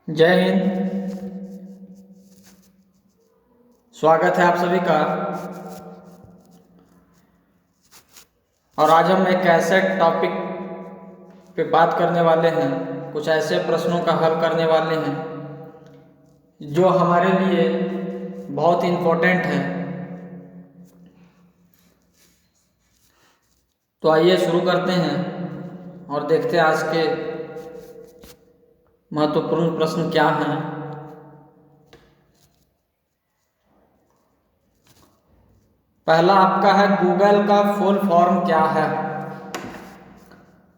जय हिंद। स्वागत है आप सभी का। और आज हम एक ऐसे टॉपिक पे बात करने वाले हैं, कुछ ऐसे प्रश्नों का हल करने वाले हैं जो हमारे लिए बहुत इम्पोर्टेंट है। तो आइए शुरू करते हैं और देखते हैं आज के महत्वपूर्ण प्रश्न क्या हैं। पहला आपका है, गूगल का फुल फॉर्म क्या है?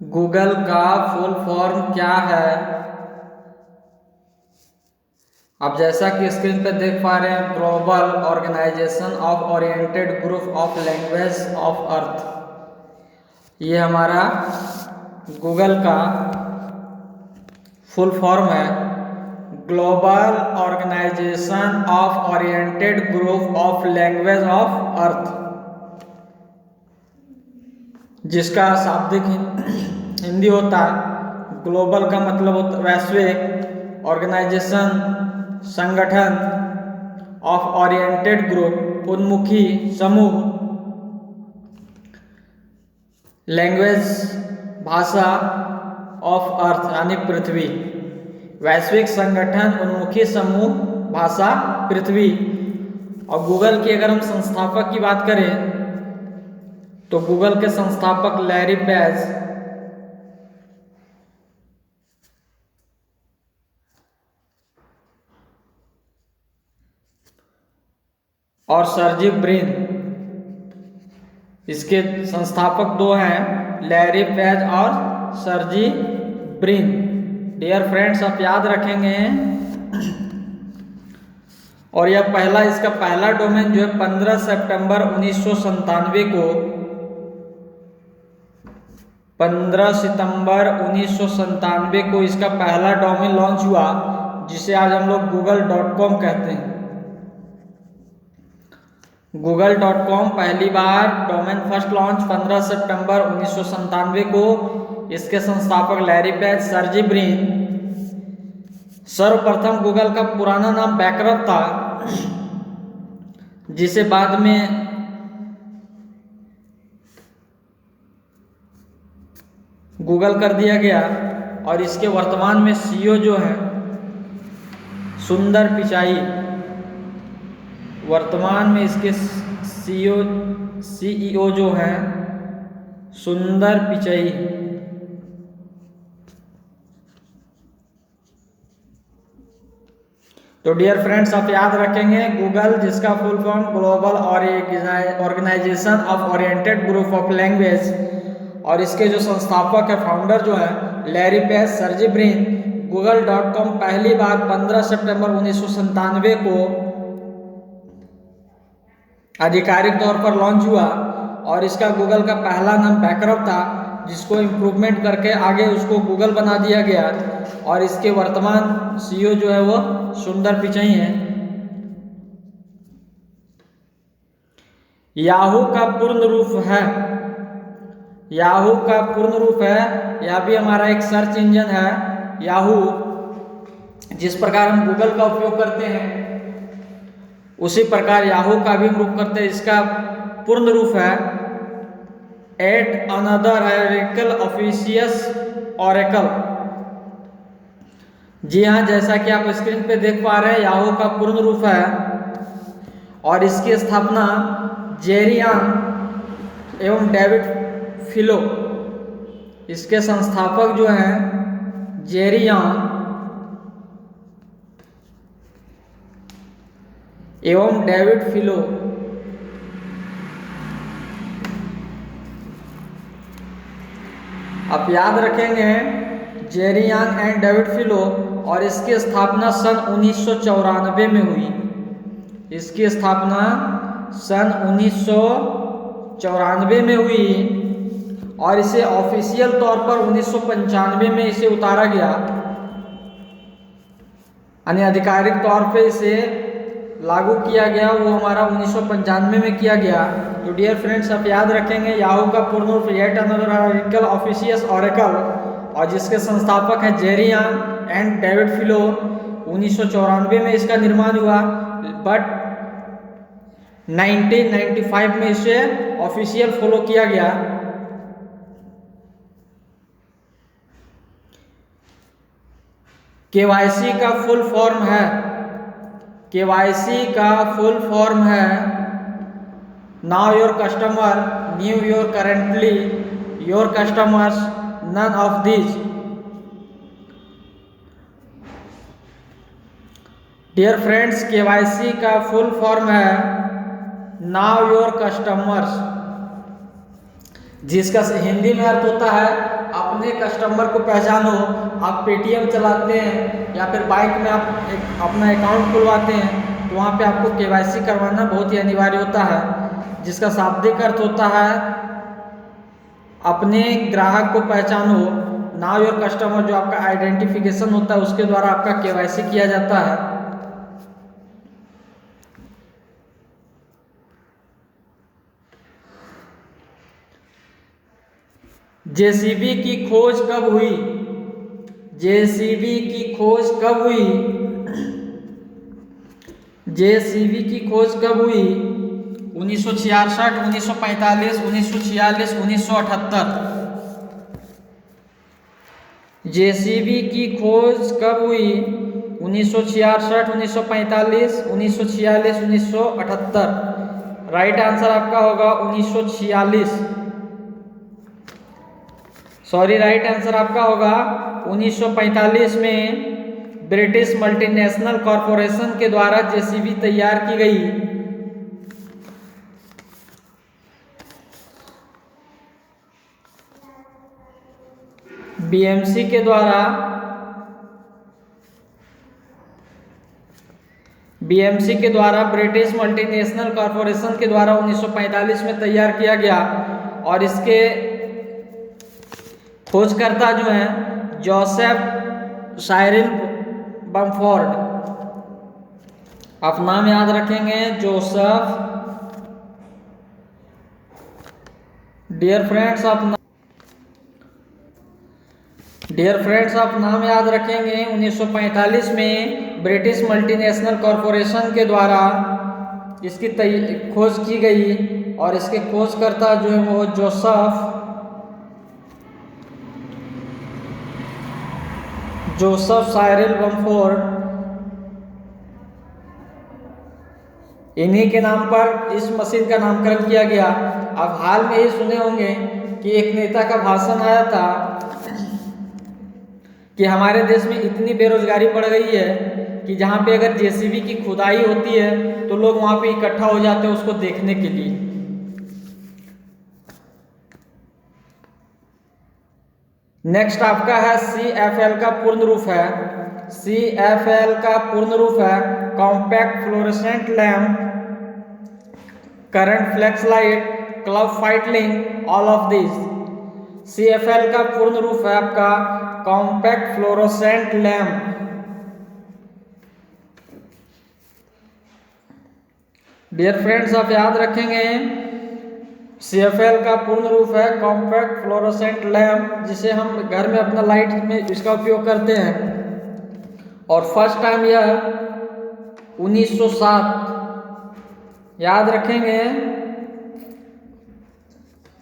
गूगल का फुल फॉर्म क्या है? आप जैसा कि स्क्रीन पे देख पा रहे हैं, global organisation of oriented group of language of earth. ये हमारा गूगल का फुल फॉर्म है, global organisation of oriented group of language of earth, जिसका शाब्दिक हिंदी होता है। ग्लोबल का मतलब होता है वैश्विक, ऑर्गेनाइजेशन संगठन, ऑफ ओरिएंटेड ग्रुप उन्मुखी समूह, लैंग्वेज भाषा, ऑफ अर्थ यानी पृथ्वी, वैश्विक संगठन उन्मुखी समूह भाषा पृथ्वी। और गूगल की अगर हम संस्थापक की बात करें तो गूगल के संस्थापक लैरी पेज और सर्जी ब्रिन, इसके संस्थापक दो हैं, लैरी पेज और सर्जी ब्रिन। डियर फ्रेंड्स, आप याद रखेंगे। और यह इसका पहला डोमेन जो है 15 सितंबर 1997 को 15 सितंबर 1997 को इसका पहला डोमेन लॉन्च हुआ, जिसे आज हम लोग google.com कहते हैं। google.com पहली बार डोमेन फर्स्ट लॉन्च 15 सितंबर 1997 को। इसके संस्थापक लैरी पेज, सर्जी ब्रिन। सर्वप्रथम गूगल का पुराना नाम बैकरब था, जिसे बाद में गूगल कर दिया गया। और इसके वर्तमान में सीईओ जो है सुंदर पिचाई, वर्तमान में इसके सीईओ जो हैं सुंदर पिचाई। तो डियर फ्रेंड्स, आप याद रखेंगे गूगल, जिसका full form global organisation of oriented group of language, और इसके जो संस्थापक है, फाउंडर जो है Larry page, Sergey Brin. google.com पहली बार 15 सितंबर 1997 को आधिकारिक तौर पर लॉन्च हुआ। और इसका गूगल का पहला नाम बैकरब था, जिसको इम्प्रूवमेंट करके आगे उसको गूगल बना दिया गया। और इसके वर्तमान सीईओ जो है वो सुंदर पिचाई हैं। याहू का पूर्ण रूप है, याहू का पूर्ण रूप है, यह भी हमारा एक सर्च इंजन है। याहू, जिस प्रकार हम गूगल का उपयोग करते हैं उसी प्रकार याहू का भी रूप करते हैं। इसका पूर्ण रूप है एट अनदर ऑरेकल ऑफिशियस ऑरेकल। जी हाँ, जैसा कि आप स्क्रीन पे देख पा रहे हैं, याहू का पूर्ण रूप है। और इसकी स्थापना जेरी यांग एवं डेविड फिलो, इसके संस्थापक जो हैं जेरी यांग एवं डेविड फिलो। आप याद रखेंगे जेरी यांग एंड डेविड फिलो। और इसकी स्थापना सन 1994 में हुई। इसकी स्थापना सन 1994 में हुई। और इसे ऑफिशियल तौर पर 1995 में इसे उतारा गया, यानी आधिकारिक तौर पे इसे लागू किया गया, वो हमारा 1995 में किया गया। तो डियर फ्रेंड्स, आप याद रखेंगे याहू का पूर्ण रूप येट अनदर ऑरेकल ऑफिशियस ऑरेकल, और जिसके संस्थापक हैं जेरी यांग एंड डेविड फिलो 1994 में इसका निर्माण हुआ, बट 1995 में इसे ऑफिशियल फॉलो किया गया। केवाईसी का फुल फॉर्म है, केवाईसी का फुल फॉर्म है know your customer new your currently your customers none of these. Dear friends, KYC का फुल फॉर्म है नाउ योर कस्टमर्स, जिसका हिंदी में अर्थ होता है अपने कस्टमर को पहचानो। आप पेटीएम चलाते हैं या फिर बैंक में आप अपना अकाउंट खुलवाते हैं तो वहाँ पे आपको केवाईसी करवाना बहुत ही अनिवार्य होता है, जिसका शाब्दिक अर्थ होता है अपने ग्राहक को पहचानो। नाउ योर कस्टमर जो आपका आइडेंटिफिकेशन होता है उसके द्वारा आपका केवाईसी किया जाता है। जेसीबी की खोज कब हुई? जेसीबी की खोज कब हुई? जेसीबी की खोज कब हुई? 1966, 1945, 1946, 1978। जेसीबी की खोज कब हुई? 1966, 1945, 1946, 1978। राइट आंसर आपका होगा 1946। सॉरी, राइट आंसर आपका होगा 1945 में ब्रिटिश मल्टीनेशनल कॉरपोरेशन के द्वारा जेसीबी तैयार की गई। बीएमसी के द्वारा ब्रिटिश मल्टीनेशनल कॉरपोरेशन के द्वारा 1945 में तैयार किया गया और इसके खोजकर्ता जो हैं जोसेफ साइरिल बमफोर्ड। आप नाम याद रखेंगे, जोसेफ। डियर फ्रेंड्स, आप नाम याद रखेंगे। 1945 में ब्रिटिश मल्टीनेशनल कॉरपोरेशन के द्वारा इसकी खोज की गई और इसके खोजकर्ता जो है वो जोसेफ साइरिल बमफोर्ड। इन्हीं के नाम पर इस मशीन का नामकरण किया गया। अब हाल में ही सुने होंगे कि एक नेता का भाषण आया था कि हमारे देश में इतनी बेरोजगारी बढ़ गई है कि जहाँ पे अगर जेसीबी की खुदाई होती है तो लोग वहाँ पे इकट्ठा हो जाते हैं उसको देखने के लिए। नेक्स्ट आपका है CFL का पूर्ण रूप है। CFL का पूर्ण रूप है compact fluorescent lamp, current flash light, club फाइटलिंग, ऑल ऑफ दिस। CFL का पूर्ण रूप है आपका compact fluorescent lamp. Dear friends, आप याद रखेंगे CFL का पूर्ण रूप है कॉम्पैक्ट फ्लोरोसेंट लैम्प, जिसे हम घर में अपना लाइट में इसका उपयोग करते हैं। और फर्स्ट टाइम यह 1907, याद रखेंगे,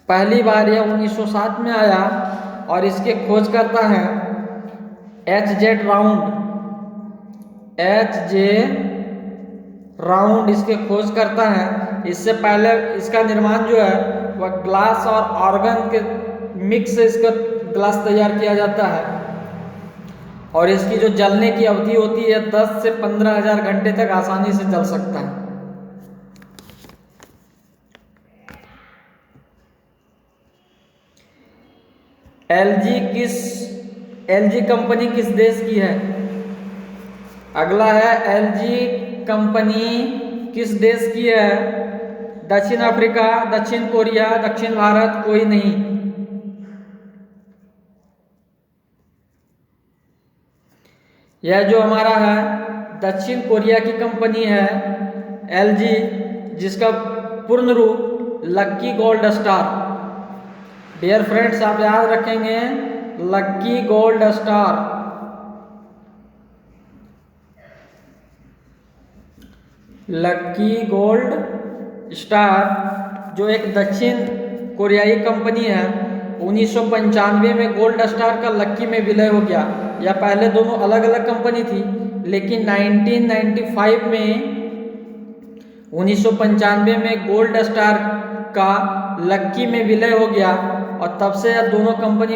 पहली बार यह 1907 में आया और इसके खोजकर्ता हैं H.J. राउंड इसके खोजकर्ता हैं। इससे पहले इसका निर्माण जो है वह ग्लास और ऑर्गन के मिक्स से इसका ग्लास तैयार किया जाता है और इसकी जो जलने की अवधि होती है 10 से 15,000 घंटे तक आसानी से जल सकता है। एलजी कंपनी किस देश की है? अगला है एलजी कंपनी किस देश की है? दक्षिण अफ्रीका, दक्षिण कोरिया, दक्षिण भारत, कोई नहीं। यह जो हमारा है दक्षिण कोरिया की कंपनी है एलजी, जिसका पूर्ण रूप लक्की गोल्ड स्टार। डियर फ्रेंड्स, आप याद रखेंगे लक्की गोल्ड स्टार। लक्की गोल्ड स्टार जो एक दक्षिण कोरियाई कंपनी है, 1995 में गोल्ड स्टार का लक्की में विलय हो गया। या पहले दोनों अलग अलग कंपनी थी, लेकिन 1995 में 1995 में गोल्ड स्टार का लक्की में विलय हो गया और तब से अब दोनों कंपनी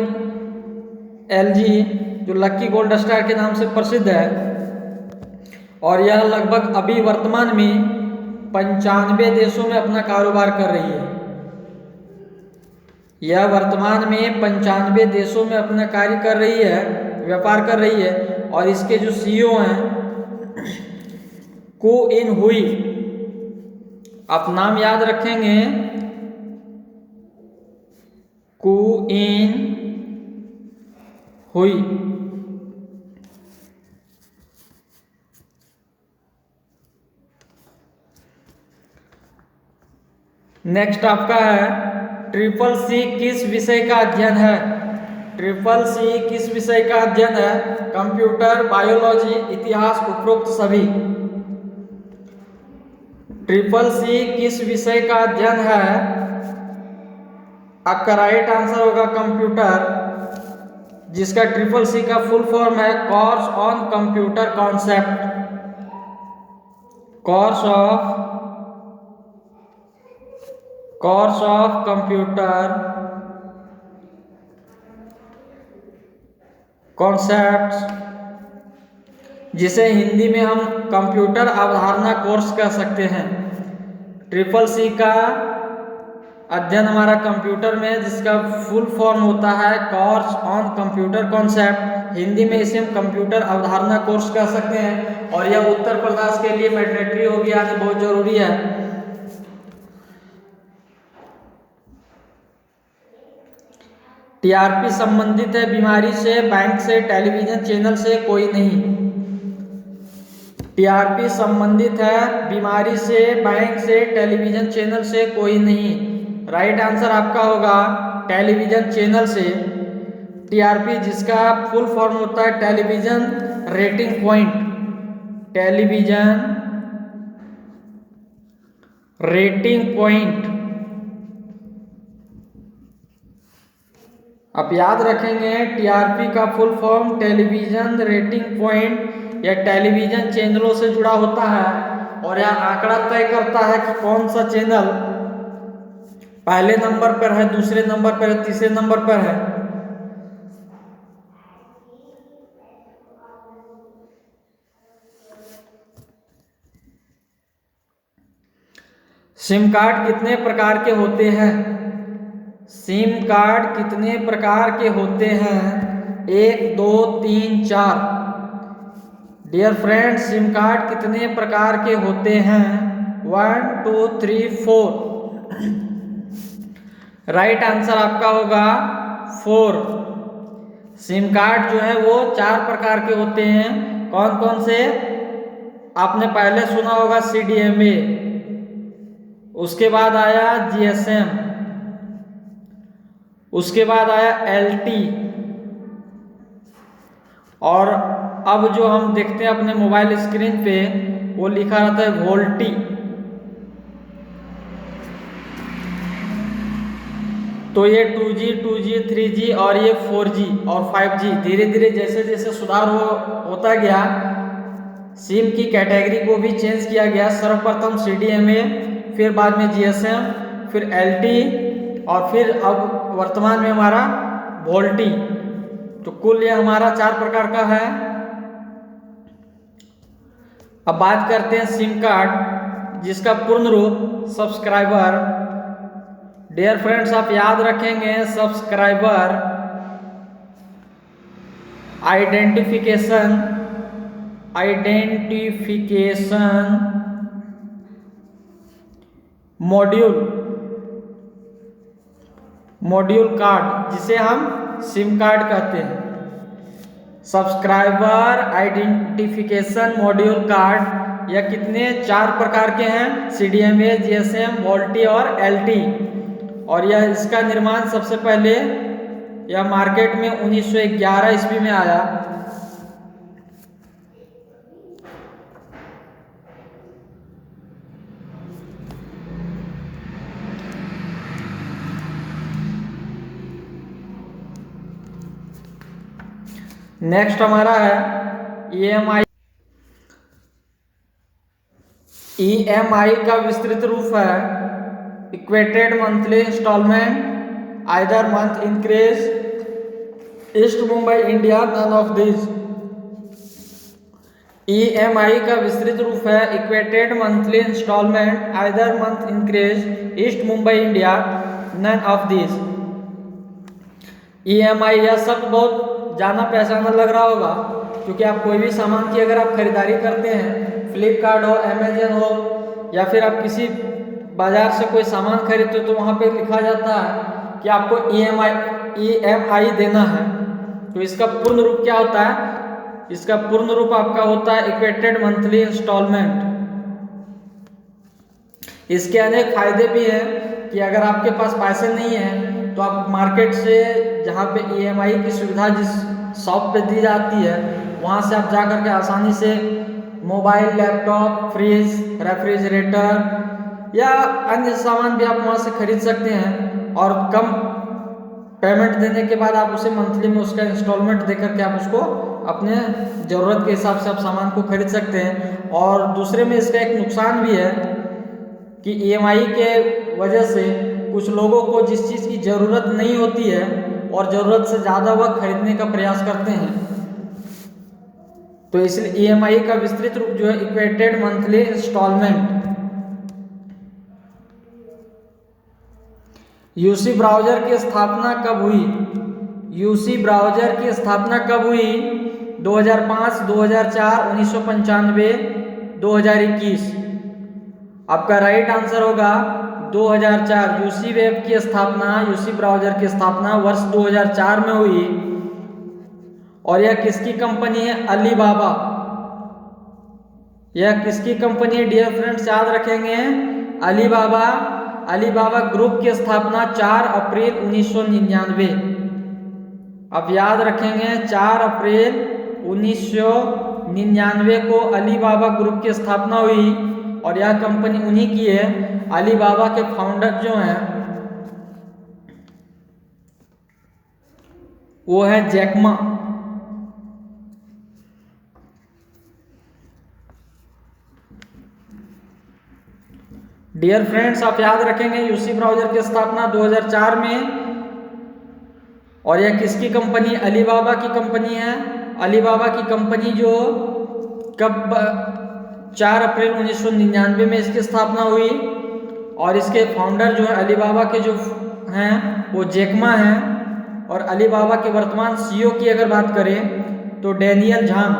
एलजी जो लक्की गोल्ड स्टार के नाम से प्रसिद्ध है और यह लगभग अभी वर्तमान में 95 देशों में अपना कारोबार कर रही है। यह वर्तमान में 95 देशों में अपना कार्य कर रही है, व्यापार कर रही है। और इसके जो सीईओ हैं को इन हुई, आप नाम याद रखेंगे, को इन हुई। नेक्स्ट आपका है ट्रिपल सी किस विषय का अध्ययन है। ट्रिपल सी किस विषय का अध्ययन है? कंप्यूटर, बायोलॉजी, इतिहास, उपरोक्त सभी। ट्रिपल सी किस विषय का अध्ययन है? आपका राइट आंसर होगा कंप्यूटर, जिसका ट्रिपल सी का फुल फॉर्म है course on computer concept. Course of computer concepts, जिसे हिंदी में हम कंप्यूटर अवधारणा कोर्स कह सकते हैं। ट्रिपल सी का अध्ययन हमारा कंप्यूटर में, जिसका फुल फॉर्म होता है course on computer concept. Hindi में इसे हम कंप्यूटर अवधारणा कोर्स कह सकते हैं और यह उत्तर प्रदेश के लिए मैंडेटरी हो गया, यानी बहुत जरूरी है। टीआरपी संबंधित है बीमारी से, बैंक से, टेलीविजन चैनल से, कोई नहीं। टीआरपी संबंधित है बीमारी से, बैंक से, टेलीविजन चैनल से, कोई नहीं। राइट आंसर आपका होगा टेलीविजन चैनल से। टीआरपी जिसका फुल फॉर्म होता है television rating point. Television rating point आप याद रखेंगे, टीआरपी का full form television rating point या टेलीविजन चैनलों से जुड़ा होता है और यह आंकड़ा तय करता है कि कौन सा चैनल पहले नंबर पर है, दूसरे नंबर पर है, तीसरे नंबर पर है। सिम कार्ड कितने प्रकार के होते हैं? सिम कार्ड कितने प्रकार के होते हैं? 1, 2, 3, 4। डियर फ्रेंड्स, सिम कार्ड कितने प्रकार के होते हैं? 1, 2, 3, 4। राइट आंसर आपका होगा 4। सिम कार्ड जो है वो 4 प्रकार के होते हैं। कौन कौन से? आपने पहले सुना होगा CDMA, उसके बाद आया GSM, उसके बाद आया LT, और अब जो हम देखते हैं अपने मोबाइल स्क्रीन पे वो लिखा रहता है वोल्टी। तो ये 2G, 3G और ये 4G और 5G धीरे धीरे जैसे जैसे सुधार होता गया, सिम की कैटेगरी को भी चेंज किया गया। सर्वप्रथम CDMA, फिर बाद में GSM, फिर LT और फिर अब वर्तमान में हमारा वोल्टी। तो कुल ये हमारा 4 प्रकार का है। अब बात करते हैं सिम कार्ड, जिसका पूर्ण रूप सब्सक्राइबर। डियर फ्रेंड्स, आप याद रखेंगे सब्सक्राइबर आइडेंटिफिकेशन मॉड्यूल कार्ड, जिसे हम सिम कार्ड कहते हैं। सब्सक्राइबर आइडेंटिफिकेशन मॉड्यूल कार्ड यह कितने 4 प्रकार के हैं? CDMA, GSM, वोल्टी और LT। और यह इसका निर्माण सबसे पहले यह मार्केट में 1911 ईस्वी में आया। नेक्स्ट हमारा है EMI। EMI का विस्तृत रूप है equated monthly instalment, either month increase, east Mumbai India, none of this. EMI का विस्तृत रूप है equated monthly instalment, either month increase, east Mumbai India, none of this. EMI यह शब्द बहुत जाना पहचाना लग रहा होगा, क्योंकि आप कोई भी सामान की अगर आप खरीदारी करते हैं, फ्लिपकार्ट हो, अमेजन हो, या फिर आप किसी बाजार से कोई सामान खरीदते हो तो वहाँ पे लिखा जाता है कि आपको EMI देना है। तो इसका पूर्ण रूप क्या होता है? इसका पूर्ण रूप आपका होता है इक्वेटेड मंथली इंस्टॉलमेंट। इसके अनेक फायदे भी हैं कि अगर आपके पास पैसे नहीं हैं तो आप मार्केट से, जहाँ पे EMI की सुविधा जिस शॉप पे दी जाती है, वहाँ से आप जा करके आसानी से मोबाइल, लैपटॉप, फ्रिज, रेफ्रिजरेटर या अन्य सामान भी आप वहाँ से खरीद सकते हैं, और कम पेमेंट देने के बाद आप उसे मंथली में उसका इंस्टॉलमेंट दे करके आप उसको अपने ज़रूरत के हिसाब से आप सामान को खरीद सकते हैं। और दूसरे में इसका एक नुकसान भी है कि EMI के वजह से कुछ लोगों को जिस चीज़ की ज़रूरत नहीं होती है और ज़रूरत से ज़्यादा वह खरीदने का प्रयास करते हैं, तो इसलिए EMI का विस्तृत रूप जो है equated monthly instalment. UC browser की स्थापना कब हुई? यूसी ब्राउज़र की स्थापना कब हुई? 2005, 2004, 1995, 2021। आपका राइट आंसर होगा 2004। यूसी वेब की स्थापना, यूसी ब्राउज़र की स्थापना वर्ष 2004 में हुई। और यह किसकी कंपनी है? अलीबाबा। यह किसकी कंपनी है डियर फ्रेंड्स? याद रखेंगे, अलीबाबा। अलीबाबा ग्रुप की स्थापना 4 अप्रैल 1999। अब याद रखेंगे 4 अप्रैल 1999 को अलीबाबा ग्रुप की स्थापना हुई, और यह कंपनी उन्हीं की है। अलीबाबा के फाउंडर जो हैं वो है जैक मा। डियर फ्रेंड्स, आप याद रखेंगे यूसी ब्राउज़र की स्थापना 2004 में, और यह किसकी कंपनी? अलीबाबा की कंपनी है। अलीबाबा की कंपनी जो कब 4 अप्रैल 1999 में इसकी स्थापना हुई, और इसके फाउंडर जो है अलीबाबा के जो हैं वो जैकमा हैं। और अलीबाबा के वर्तमान CEO की अगर बात करें तो डैनियल झांग।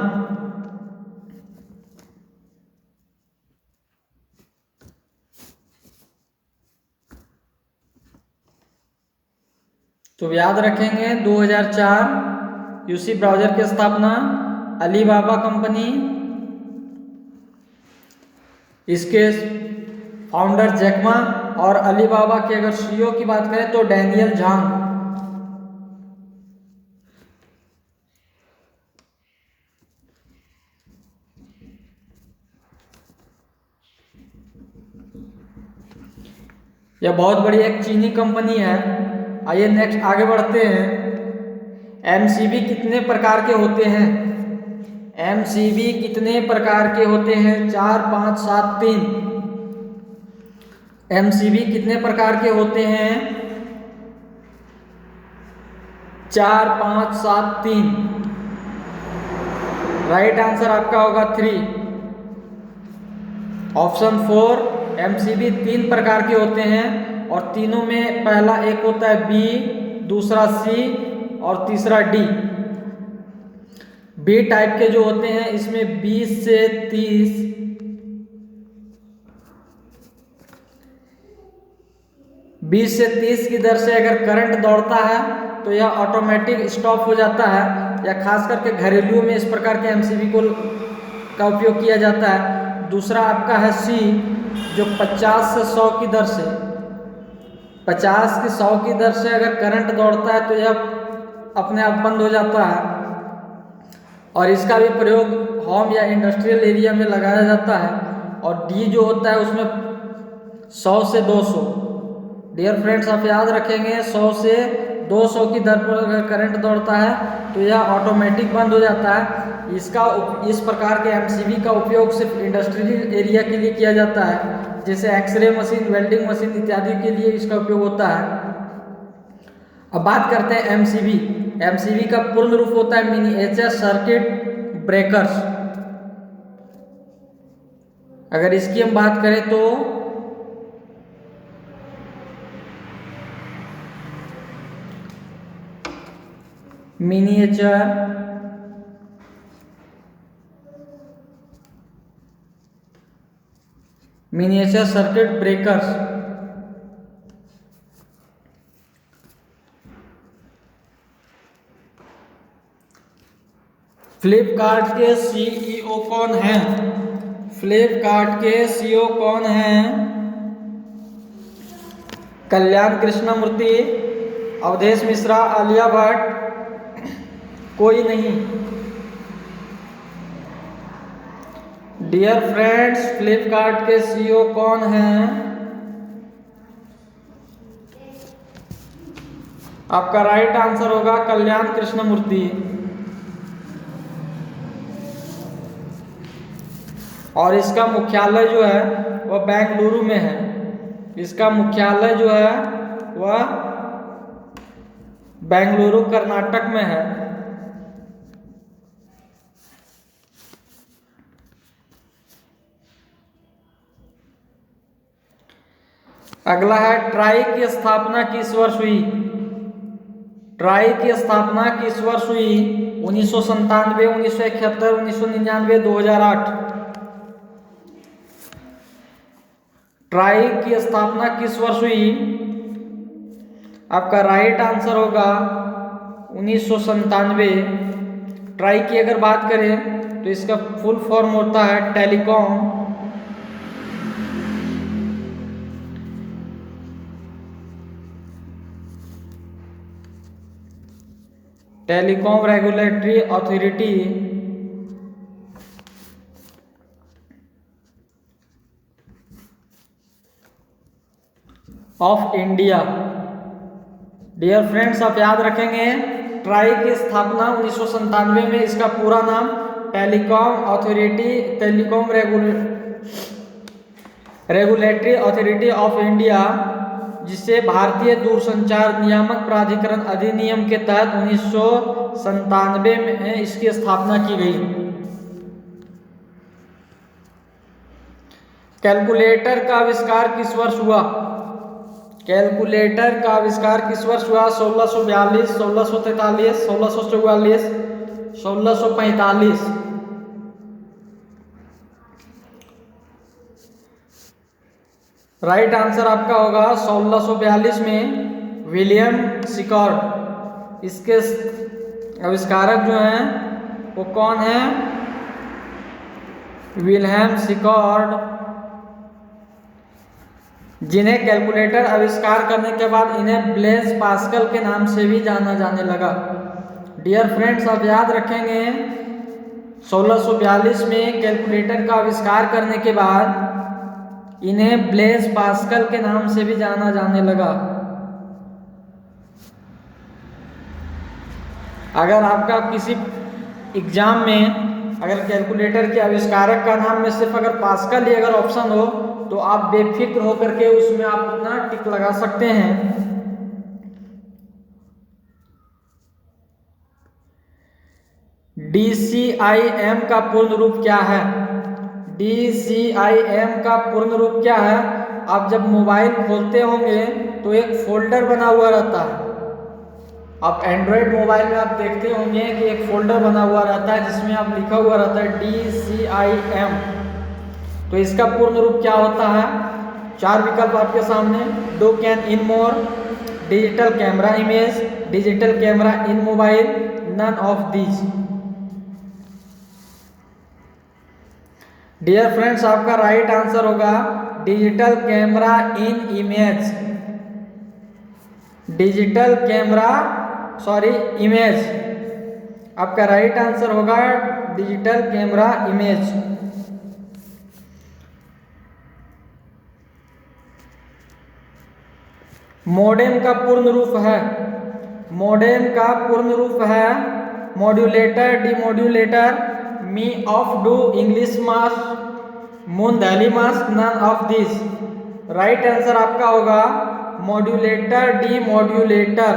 तो याद रखेंगे 2004 यूसी ब्राउज़र की स्थापना, अलीबाबा कंपनी, इसके फाउंडर जैकमा, और अलीबाबा के अगर CEO की बात करें तो डैनियल झांग। यह बहुत बड़ी एक चीनी कंपनी है। आइए नेक्स्ट आगे बढ़ते हैं। MCB कितने प्रकार के होते हैं? MCB कितने प्रकार के होते हैं? 4, 5, 7, 3। MCB कितने प्रकार के होते हैं? 4, 5, 7, 3। राइट आंसर आपका होगा 3, ऑप्शन 4। MCB 3 प्रकार के होते हैं, और तीनों में पहला एक होता है B, दूसरा C और तीसरा D। B टाइप के जो होते हैं इसमें 20 से 30 की दर से अगर करंट दौड़ता है तो यह ऑटोमेटिक स्टॉप हो जाता है, या खास करके घरेलू में इस प्रकार के MCB का उपयोग किया जाता है। दूसरा आपका है C, जो 50 से 100 की दर से, 50 की 100 की दर से अगर करंट दौड़ता है तो यह अपने आप बंद हो जाता है, और इसका भी प्रयोग होम या इंडस्ट्रियल एरिया में लगाया जाता है। और D जो होता है उसमें 100 से 200। डियर फ्रेंड्स, आप याद रखेंगे 100 से 200 की दर पर अगर करंट दौड़ता है तो यह ऑटोमेटिक बंद हो जाता है। इस प्रकार के एमसीबी का उपयोग सिर्फ इंडस्ट्रियल एरिया के लिए किया जाता है, जैसे एक्सरे मशीन, वेल्डिंग मशीन इत्यादि के लिए इसका उपयोग होता है। अब बात करते हैं एमसीबी। एमसीबी का पूर्ण रूप होता है मिनिएचर सर्किट ब्रेकर्स। अगर इसकी हम बात करें तो मिनिएचर सर्किट ब्रेकर्स। फ्लिपकार्ट के सीईओ कौन हैं? फ्लिपकार्ट के सीईओ कौन हैं? कल्याण कृष्णमूर्ति, अवधेश मिश्रा, आलिया भट्ट, कोई नहीं। डियर फ्रेंड्स, फ्लिपकार्ट के सीईओ कौन हैं? आपका राइट आंसर होगा कल्याण कृष्णमूर्ति। और इसका मुख्यालय जो है वह बेंगलुरु में है। इसका मुख्यालय जो है वह बेंगलुरु कर्नाटक में है। अगला है ट्राई की स्थापना किस वर्ष हुई? ट्राई की स्थापना किस वर्ष हुई? 1997, 1971, 1999, 2008। ट्राई की स्थापना किस वर्ष हुई? आपका राइट आंसर होगा 1997। ट्राई की अगर बात करें तो इसका फुल फॉर्म होता है telecom regulatory authority of India. Dear friends, आप याद रखेंगे ट्राई की स्थापना 1997 में। इसका पूरा नाम telecom regulatory authority of India, जिसे भारतीय दूरसंचार नियामक प्राधिकरण अधिनियम के तहत 1997 में इसकी स्थापना की गई। कैलकुलेटर का आविष्कार किस वर्ष हुआ? कैलकुलेटर का आविष्कार किस वर्ष हुआ? 1642, 1643, 1644, 1645। राइट आंसर आपका होगा 1642 में विलियम सिकॉर्ड। इसके आविष्कारक जो हैं वो कौन है? विल्हेम सिकॉर्ड, जिन्हें कैलकुलेटर आविष्कार करने के बाद इन्हें ब्लेज पास्कल के नाम से भी जाना जाने लगा। डियर फ्रेंड्स, आप याद रखेंगे 1642 में कैलकुलेटर का आविष्कार करने के बाद इन्हें ब्लेज पास्कल के नाम से भी जाना जाने लगा। अगर आपका किसी एग्जाम में अगर कैलकुलेटर के आविष्कारक का नाम में सिर्फ अगर पास्कल ही अगर ऑप्शन हो तो आप बेफिक्र होकर के उसमें आप अपना टिक लगा सकते हैं। DCIM का पूर्ण रूप क्या है? DCIM का पूर्ण रूप क्या है? आप जब मोबाइल खोलते होंगे तो एक फोल्डर बना हुआ रहता है। आप एंड्रॉयड मोबाइल में आप देखते होंगे कि एक फोल्डर बना हुआ रहता है जिसमें आप लिखा हुआ रहता है DCIM। तो इसका पूर्ण रूप क्या होता है? 4 विकल्प आपके सामने। डू कैन इन मोर, digital camera image, digital camera in mobile, none of these. Dear friends, आपका राइट आंसर होगा digital camera in image. Digital camera image. आपका राइट आंसर होगा डिजिटल कैमरा इमेज। मॉडेम का पूर्ण रूप है? मॉडेम का पूर्ण रूप है मॉड्यूलेटर, डिमॉड्यूलेटर, मी ऑफ डू, इंग्लिश मास, मून दहली मास, none of this. Right answer आपका होगा मॉड्यूलेटर, डिमॉड्यूलेटर।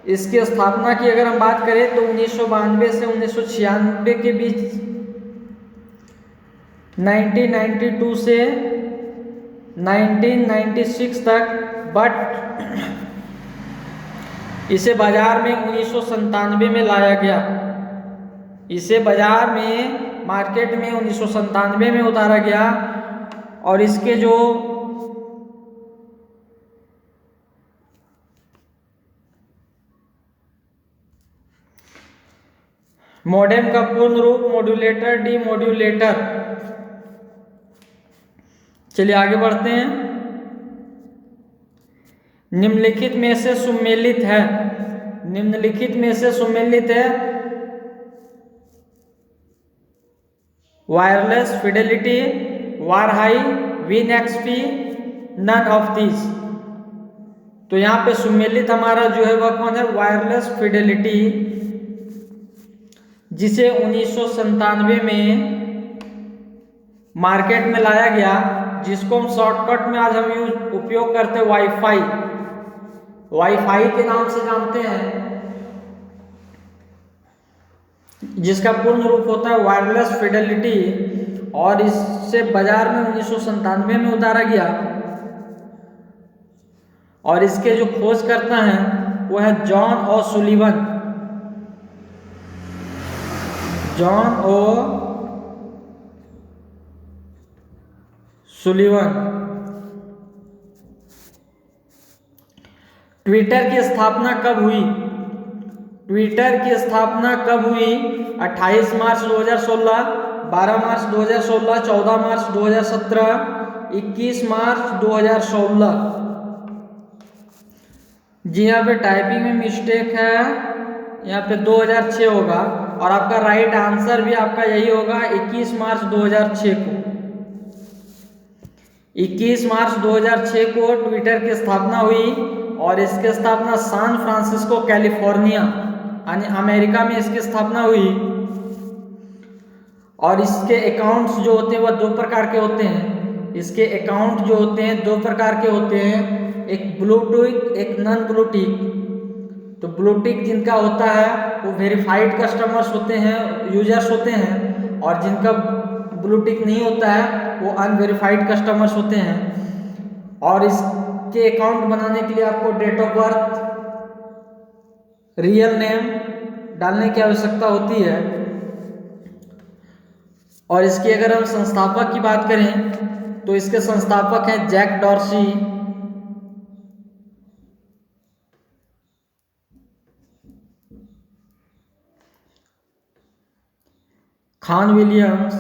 इसकी स्थापना की अगर हम बात करें तो 1992 से 1996 के बीच, 1992 से 1996 तक, बट इसे बाजार में 1997 में लाया गया। इसे बाजार में मार्केट में 1997 में उतारा गया और इसके जो मॉडेम का पूर्ण रूप मॉड्यूलेटर, डिमॉड्यूलेटर। चलिए आगे बढ़ते हैं। निम्नलिखित में से सुमेलित है, निम्नलिखित में से सुमेलित है wireless fidelity, war high, win XP, none of this. तो यहाँ पे सुमेलित हमारा जो है वह कौन है? वायरलेस फिडेलिटी, जिसे 1997 में मार्केट में लाया गया, जिसको हम शॉर्टकट में आज हम उपयोग करते हैं वाईफाई, वाईफाई के नाम से जानते हैं, जिसका पूर्ण रूप होता है वायरलेस फिडेलिटी। और इससे बाजार में 1997 में उतारा गया और इसके जो खोजकर्ता हैं वो है जॉन ओ सुलिवन, जॉन ओ सुलिवन। ट्विटर की स्थापना कब हुई? ट्विटर की स्थापना कब हुई? 28 मार्च 2016, 12 मार्च 2016, 14 मार्च 2017, 21 मार्च 2016। जी यहाँ पे टाइपिंग में मिस्टेक है, यहाँ पे 2006 होगा और आपका राइट आंसर भी आपका यही होगा 21 मार्च 2006 को। 21 मार्च 2006 को ट्विटर की स्थापना हुई और इसकी स्थापना सैन फ्रांसिस्को कैलिफोर्निया यानी अमेरिका में इसकी स्थापना हुई। और इसके अकाउंट्स जो होते हैं वह दो प्रकार के होते हैं। इसके अकाउंट जो होते हैं दो प्रकार के होते हैं, एक ब्लू टिक, एक नॉन ब्लू टिक। तो ब्लू टिक जिनका होता है वो वेरीफाइड कस्टमर्स होते हैं, यूजर्स होते हैं, और जिनका ब्लू टिक नहीं होता है वो अनवेरीफाइड कस्टमर्स होते हैं। और इसके अकाउंट बनाने के लिए आपको date of birth, real name डालने की आवश्यकता होती है। और इसकी अगर हम संस्थापक की बात करें तो इसके संस्थापक हैं जैक डॉर्सी, खान विलियम्स,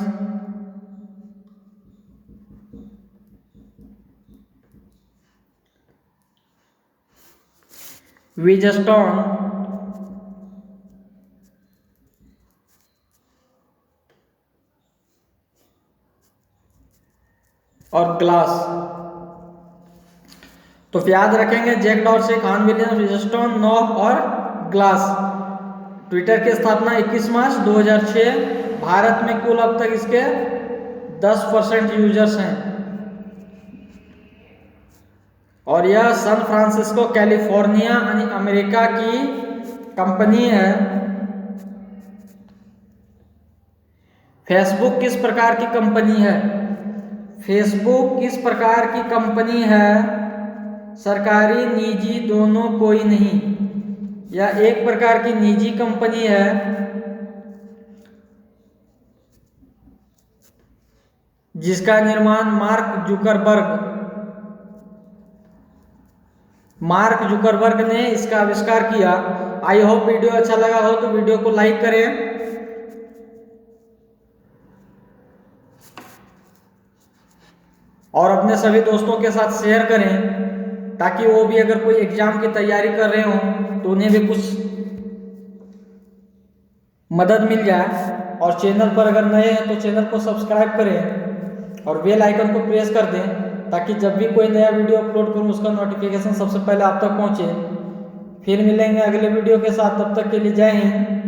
विजस्टोन और ग्लास। तो याद रखेंगे जैक डॉर्सी, खान विलियम्स, विजस्टोन, नॉफ और ग्लास। ट्विटर की स्थापना 21 मार्च 2006। भारत में कुल अब तक इसके 10% यूजर्स हैं और यह सैन फ्रांसिस्को कैलिफोर्निया यानी अमेरिका की कंपनी है। फेसबुक किस प्रकार की कंपनी है? फेसबुक किस प्रकार की कंपनी है? सरकारी, निजी, दोनों, कोई नहीं। यह एक प्रकार की निजी कंपनी है जिसका निर्माण मार्क जुकरबर्ग ने इसका आविष्कार किया। आई होप वीडियो अच्छा लगा हो तो वीडियो को लाइक करें और अपने सभी दोस्तों के साथ शेयर करें ताकि वो भी अगर कोई एग्जाम की तैयारी कर रहे हो तो उन्हें भी कुछ मदद मिल जाए। और चैनल पर अगर नए हैं तो चैनल को सब्सक्राइब करें और बेल आइकन को प्रेस कर दें ताकि जब भी कोई नया वीडियो अपलोड करूं उसका नोटिफिकेशन सबसे पहले आप तक पहुंचे। फिर मिलेंगे अगले वीडियो के साथ, तब तक के लिए जय हिंद।